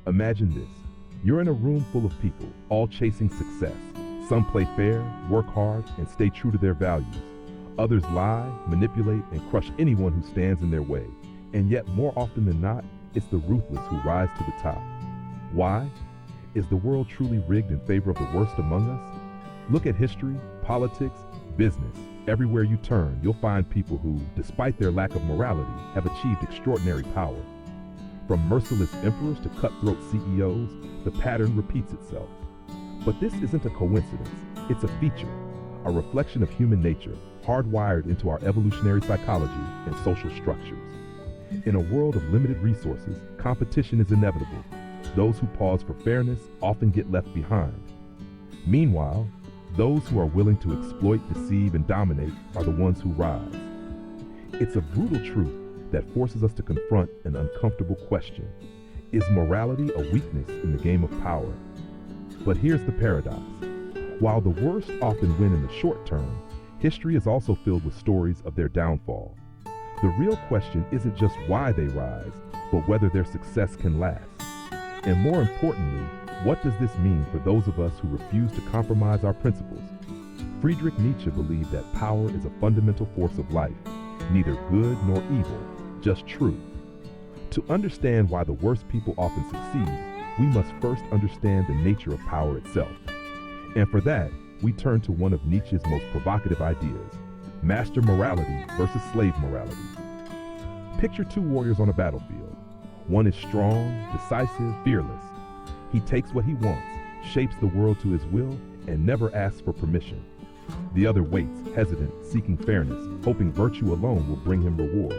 Imagine this. You're in a room full of people, all chasing success. Some play fair, work hard, and stay true to their values. Others lie, manipulate, and crush anyone who stands in their way. And yet, more often than not, it's the ruthless who rise to the top. Why? Is the world truly rigged in favor of the worst among us? Look at history, politics, business. Everywhere you turn, you'll find people who, despite their lack of morality, have achieved extraordinary power. From merciless emperors to cutthroat CEOs, the pattern repeats itself. But this isn't a coincidence, it's a feature, a reflection of human nature, hardwired into our evolutionary psychology and social structures. In a world of limited resources, competition is inevitable. Those who pause for fairness often get left behind. Meanwhile, those who are willing to exploit, deceive, and dominate are the ones who rise. It's a brutal truth that forces us to confront an uncomfortable question. Is morality a weakness in the game of power? But here's the paradox. While the worst often win in the short term, history is also filled with stories of their downfall. The real question isn't just why they rise, but whether their success can last. And more importantly, what does this mean for those of us who refuse to compromise our principles? Friedrich Nietzsche believed that power is a fundamental force of life, neither good nor evil, just true. To understand why the worst people often succeed, we must first understand the nature of power itself. And for that, we turn to one of Nietzsche's most provocative ideas, master morality versus slave morality. Picture two warriors on a battlefield. One is strong, decisive, fearless. He takes what he wants, shapes the world to his will, and never asks for permission. The other waits, hesitant, seeking fairness, hoping virtue alone will bring him reward.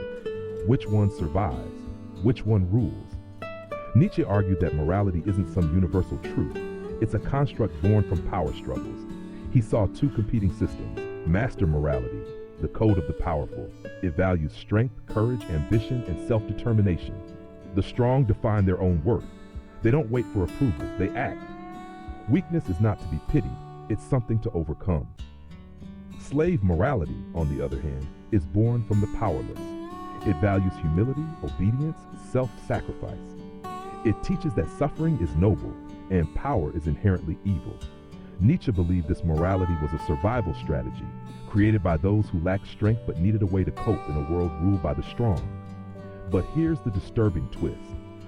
Which one survives? Which one rules? Nietzsche argued that morality isn't some universal truth. It's a construct born from power struggles. He saw two competing systems: master morality, the code of the powerful. It values strength, courage, ambition, and self-determination. The strong define their own worth. They don't wait for approval, they act. Weakness is not to be pitied, it's something to overcome. Slave morality, on the other hand, is born from the powerless. It values humility, obedience, self-sacrifice. It teaches that suffering is noble and power is inherently evil. Nietzsche believed this morality was a survival strategy, created by those who lacked strength but needed a way to cope in a world ruled by the strong. But here's the disturbing twist.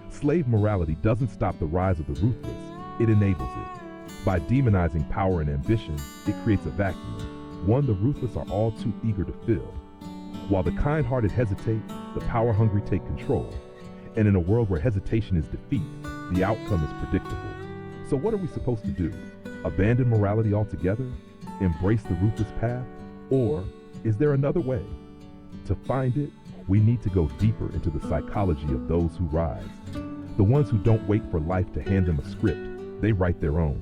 Slave morality doesn't stop the rise of the ruthless, it enables it. By demonizing power and ambition, it creates a vacuum, one the ruthless are all too eager to fill. While the kind-hearted hesitate, the power-hungry take control. And in a world where hesitation is defeat, the outcome is predictable. So what are we supposed to do? Abandon morality altogether? Embrace the ruthless path? Or is there another way? To find it, we need to go deeper into the psychology of those who rise. The ones who don't wait for life to hand them a script, they write their own.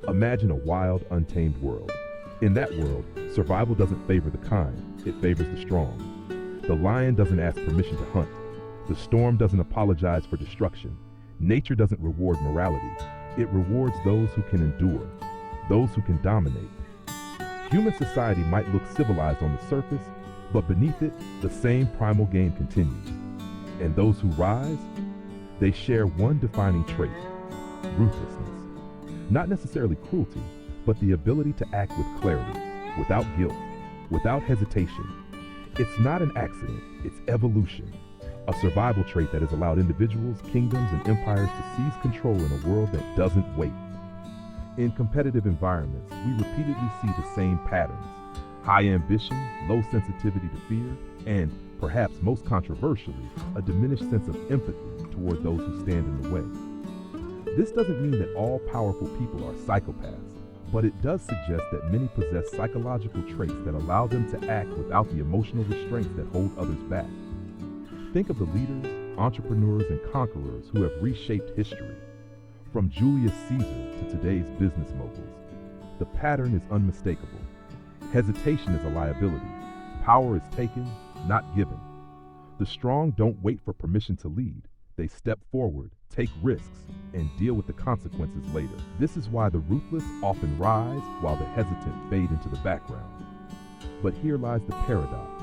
Imagine a wild, untamed world. In that world, survival doesn't favor the kind, it favors the strong. The lion doesn't ask permission to hunt. The storm doesn't apologize for destruction. Nature doesn't reward morality. It rewards those who can endure, those who can dominate. Human society might look civilized on the surface, but beneath it, the same primal game continues. And those who rise, they share one defining trait: ruthlessness. Not necessarily cruelty, but the ability to act with clarity, without guilt, without hesitation. It's not an accident, it's evolution. A survival trait that has allowed individuals, kingdoms, and empires to seize control in a world that doesn't wait. In competitive environments, we repeatedly see the same patterns: high ambition, low sensitivity to fear, and, perhaps most controversially, a diminished sense of empathy toward those who stand in the way. This doesn't mean that all powerful people are psychopaths, but it does suggest that many possess psychological traits that allow them to act without the emotional restraints that hold others back. Think of the leaders, entrepreneurs, and conquerors who have reshaped history. From Julius Caesar to today's business moguls, the pattern is unmistakable. Hesitation is a liability. Power is taken, not given. The strong don't wait for permission to lead. They step forward, take risks, and deal with the consequences later. This is why the ruthless often rise while the hesitant fade into the background. But here lies the paradox.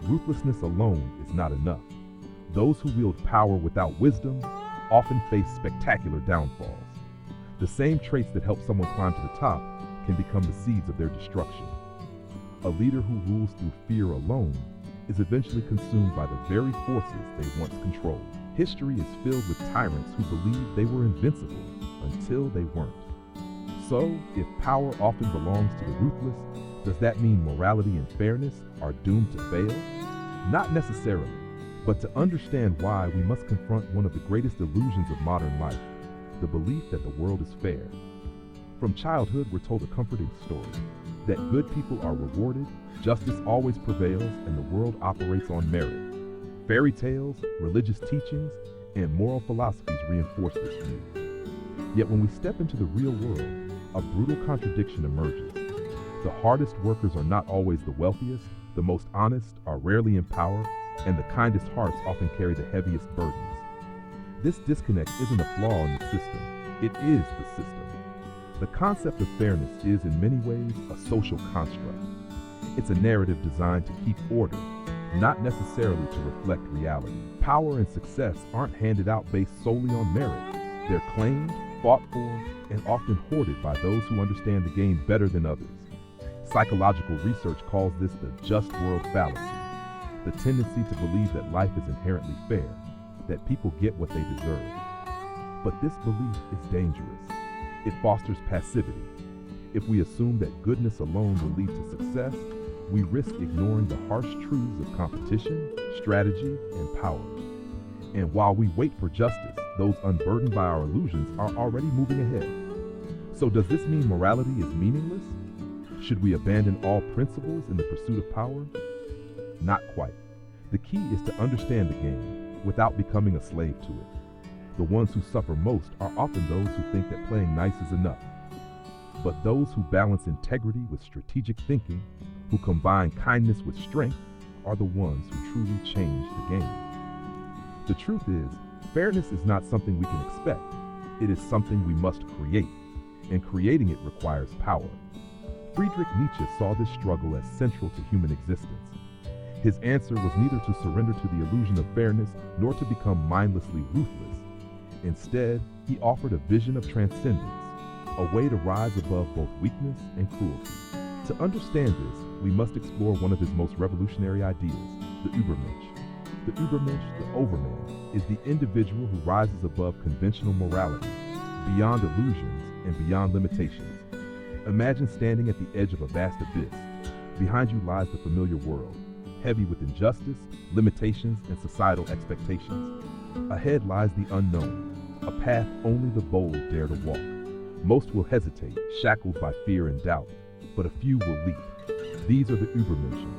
Ruthlessness alone is not enough. Those who wield power without wisdom often face spectacular downfalls. The same traits that help someone climb to the top can become the seeds of their destruction. A leader who rules through fear alone is eventually consumed by the very forces they once controlled. History is filled with tyrants who believed they were invincible until they weren't. So, if power often belongs to the ruthless, does that mean morality and fairness are doomed to fail? Not necessarily, but to understand why, we must confront one of the greatest illusions of modern life, the belief that the world is fair. From childhood, we're told a comforting story, that good people are rewarded, justice always prevails, and the world operates on merit. Fairy tales, religious teachings, and moral philosophies reinforce this view. Yet when we step into the real world, a brutal contradiction emerges. The hardest workers are not always the wealthiest, the most honest are rarely in power, and the kindest hearts often carry the heaviest burdens. This disconnect isn't a flaw in the system, it is the system. The concept of fairness is in many ways a social construct. It's a narrative designed to keep order, not necessarily to reflect reality. Power and success aren't handed out based solely on merit. They're claimed, fought for, and often hoarded by those who understand the game better than others. Psychological research calls this the just world fallacy, the tendency to believe that life is inherently fair, that people get what they deserve. But this belief is dangerous. It fosters passivity. If we assume that goodness alone will lead to success, we risk ignoring the harsh truths of competition, strategy, and power. And while we wait for justice, those unburdened by our illusions are already moving ahead. So does this mean morality is meaningless? Should we abandon all principles in the pursuit of power? Not quite. The key is to understand the game without becoming a slave to it. The ones who suffer most are often those who think that playing nice is enough. But those who balance integrity with strategic thinking, who combine kindness with strength, are the ones who truly change the game. The truth is, fairness is not something we can expect. It is something we must create, and creating it requires power. Friedrich Nietzsche saw this struggle as central to human existence. His answer was neither to surrender to the illusion of fairness nor to become mindlessly ruthless. Instead, he offered a vision of transcendence, a way to rise above both weakness and cruelty. To understand this, we must explore one of his most revolutionary ideas, the Übermensch. The Übermensch, the overman, is the individual who rises above conventional morality, beyond illusions and beyond limitations. Imagine standing at the edge of a vast abyss. Behind you lies the familiar world, heavy with injustice, limitations, and societal expectations. Ahead lies the unknown, a path only the bold dare to walk. Most will hesitate, shackled by fear and doubt, but a few will leap. These are the Übermenschen.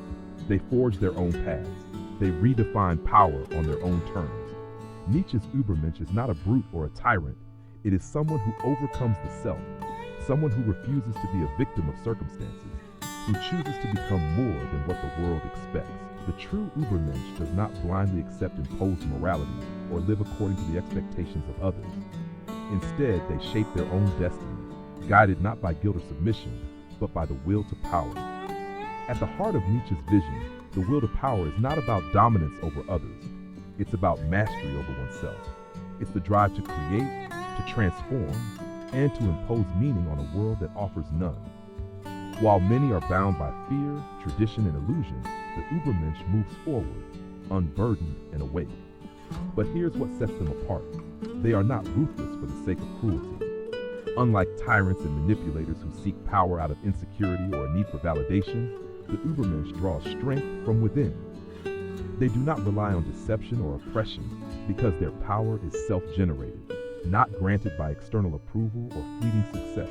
They forge their own paths. They redefine power on their own terms. Nietzsche's Übermensch is not a brute or a tyrant. It is someone who overcomes the self, someone who refuses to be a victim of circumstances, who chooses to become more than what the world expects. The true Übermensch does not blindly accept imposed morality or live according to the expectations of others. Instead, they shape their own destiny, guided not by guilt or submission, but by the will to power. At the heart of Nietzsche's vision, the will to power is not about dominance over others. It's about mastery over oneself. It's the drive to create, to transform, and to impose meaning on a world that offers none. While many are bound by fear, tradition, and illusion, the Übermensch moves forward, unburdened and awake. But here's what sets them apart. They are not ruthless for the sake of cruelty. Unlike tyrants and manipulators who seek power out of insecurity or a need for validation, the Übermensch draws strength from within. They do not rely on deception or oppression because their power is self-generated, not granted by external approval or fleeting success.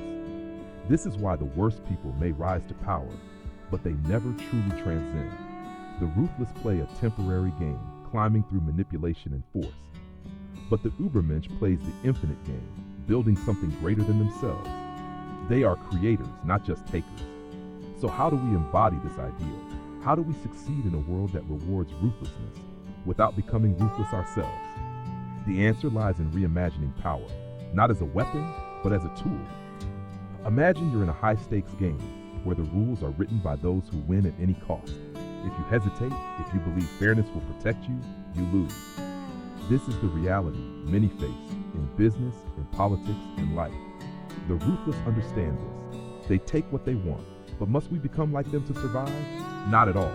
This is why the worst people may rise to power, but they never truly transcend. The ruthless play a temporary game, climbing through manipulation and force. But the Übermensch plays the infinite game, building something greater than themselves. They are creators, not just takers. So how do we embody this ideal? How do we succeed in a world that rewards ruthlessness without becoming ruthless ourselves? The answer lies in reimagining power, not as a weapon, but as a tool. Imagine you're in a high-stakes game where the rules are written by those who win at any cost. If you hesitate, if you believe fairness will protect you, you lose. This is the reality many face in business, in politics, in life. The ruthless understand this. They take what they want, but must we become like them to survive? Not at all.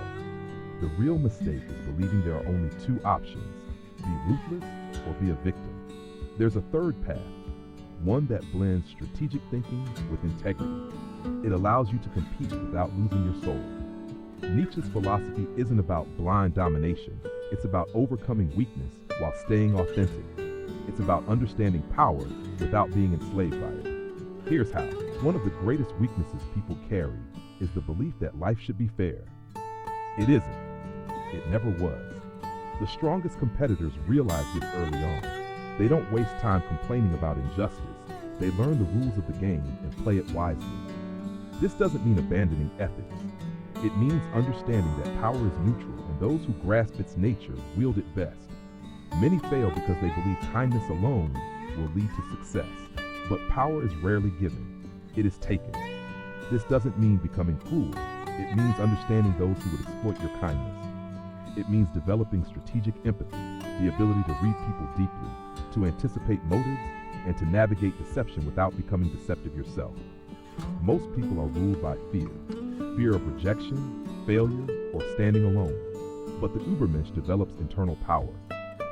The real mistake is believing there are only two options: be ruthless or be a victim. There's a third path, one that blends strategic thinking with integrity. It allows you to compete without losing your soul. Nietzsche's philosophy isn't about blind domination. It's about overcoming weakness while staying authentic. It's about understanding power without being enslaved by it. Here's how. One of the greatest weaknesses people carry is the belief that life should be fair. It isn't. It never was. The strongest competitors realize this early on. They don't waste time complaining about injustice. They learn the rules of the game and play it wisely. This doesn't mean abandoning ethics. It means understanding that power is neutral and those who grasp its nature wield it best. Many fail because they believe kindness alone will lead to success. But power is rarely given. It is taken. This doesn't mean becoming cruel. It means understanding those who would exploit your kindness. It means developing strategic empathy, the ability to read people deeply, to anticipate motives, and to navigate deception without becoming deceptive yourself. Most people are ruled by fear. Fear of rejection, failure, or standing alone. But the Übermensch develops internal power.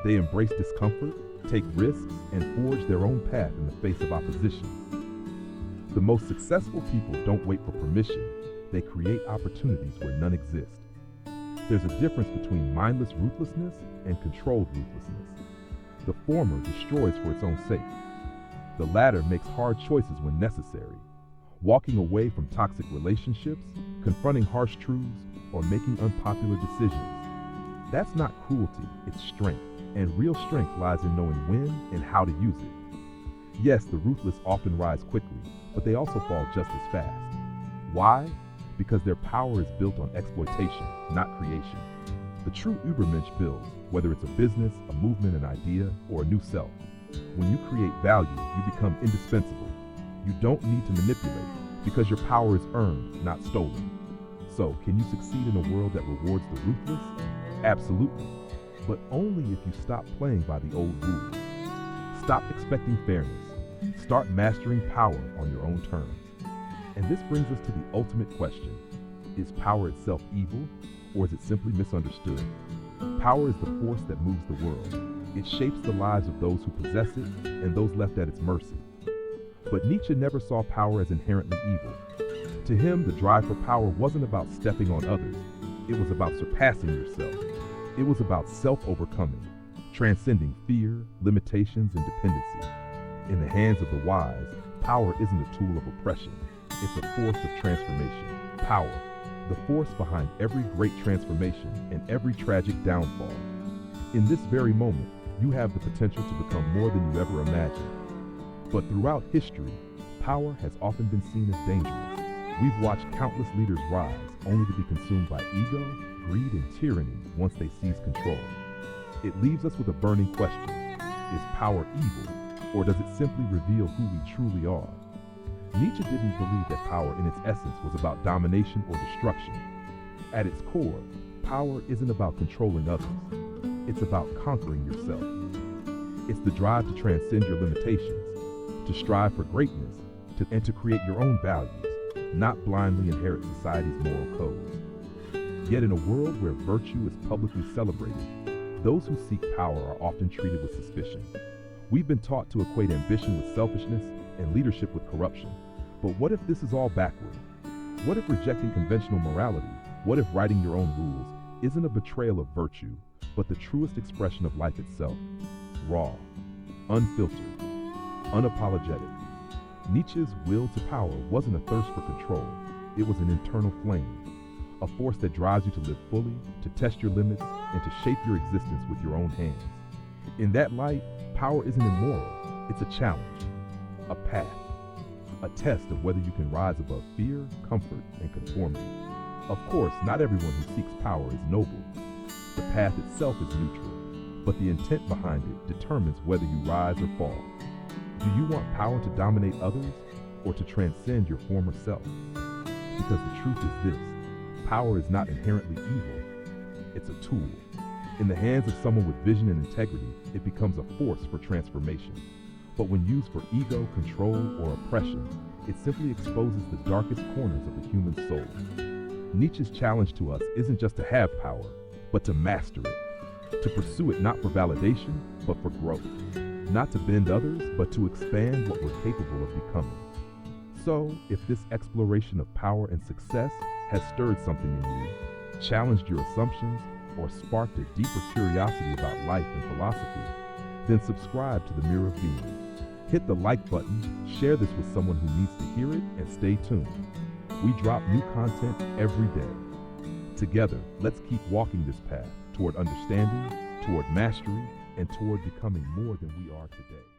They embrace discomfort, take risks, and forge their own path in the face of opposition. The most successful people don't wait for permission. They create opportunities where none exist. There's a difference between mindless ruthlessness and controlled ruthlessness. The former destroys for its own sake. The latter makes hard choices when necessary, walking away from toxic relationships, confronting harsh truths, or making unpopular decisions. That's not cruelty, it's strength, and real strength lies in knowing when and how to use it. Yes, the ruthless often rise quickly, but they also fall just as fast. Why? Because their power is built on exploitation, not creation. The true Übermensch builds, whether it's a business, a movement, an idea, or a new self. When you create value, you become indispensable. You don't need to manipulate, because your power is earned, not stolen. So, can you succeed in a world that rewards the ruthless? Absolutely. But only if you stop playing by the old rules. Stop expecting fairness. Start mastering power on your own terms. And this brings us to the ultimate question. Is power itself evil, or is it simply misunderstood? Power is the force that moves the world. It shapes the lives of those who possess it and those left at its mercy. But Nietzsche never saw power as inherently evil. To him, the drive for power wasn't about stepping on others. It was about surpassing yourself. It was about self-overcoming, transcending fear, limitations, and dependency. In the hands of the wise, power isn't a tool of oppression. It's a force of transformation. Power, the force behind every great transformation and every tragic downfall. In this very moment, you have the potential to become more than you ever imagined. But throughout history, power has often been seen as dangerous. We've watched countless leaders rise, only to be consumed by ego, greed, and tyranny once they seize control. It leaves us with a burning question. Is power evil, or does it simply reveal who we truly are? Nietzsche didn't believe that power in its essence was about domination or destruction. At its core, power isn't about controlling others. It's about conquering yourself. It's the drive to transcend your limitations, to strive for greatness, and to create your own values, not blindly inherit society's moral codes. Yet in a world where virtue is publicly celebrated, those who seek power are often treated with suspicion. We've been taught to equate ambition with selfishness and leadership with corruption. But what if this is all backward? What if rejecting conventional morality, what if writing your own rules, isn't a betrayal of virtue, but the truest expression of life itself? Raw, unfiltered, unapologetic. Nietzsche's will to power wasn't a thirst for control. It was an internal flame, a force that drives you to live fully, to test your limits, and to shape your existence with your own hands. In that light, power isn't immoral. It's a challenge, a path, a test of whether you can rise above fear, comfort, and conformity. Of course, not everyone who seeks power is noble. The path itself is neutral, but the intent behind it determines whether you rise or fall. Do you want power to dominate others, or to transcend your former self? Because the truth is this: power is not inherently evil. It's a tool. In the hands of someone with vision and integrity, it becomes a force for transformation. But when used for ego, control, or oppression, it simply exposes the darkest corners of the human soul. Nietzsche's challenge to us isn't just to have power, but to master it. To pursue it not for validation, but for growth. Not to bend others, but to expand what we're capable of becoming. So, if this exploration of power and success has stirred something in you, challenged your assumptions, or sparked a deeper curiosity about life and philosophy, then subscribe to the Mirror of Being. Hit the like button, share this with someone who needs to hear it, and stay tuned. We drop new content every day. Together, let's keep walking this path toward understanding, toward mastery, and toward becoming more than we are today.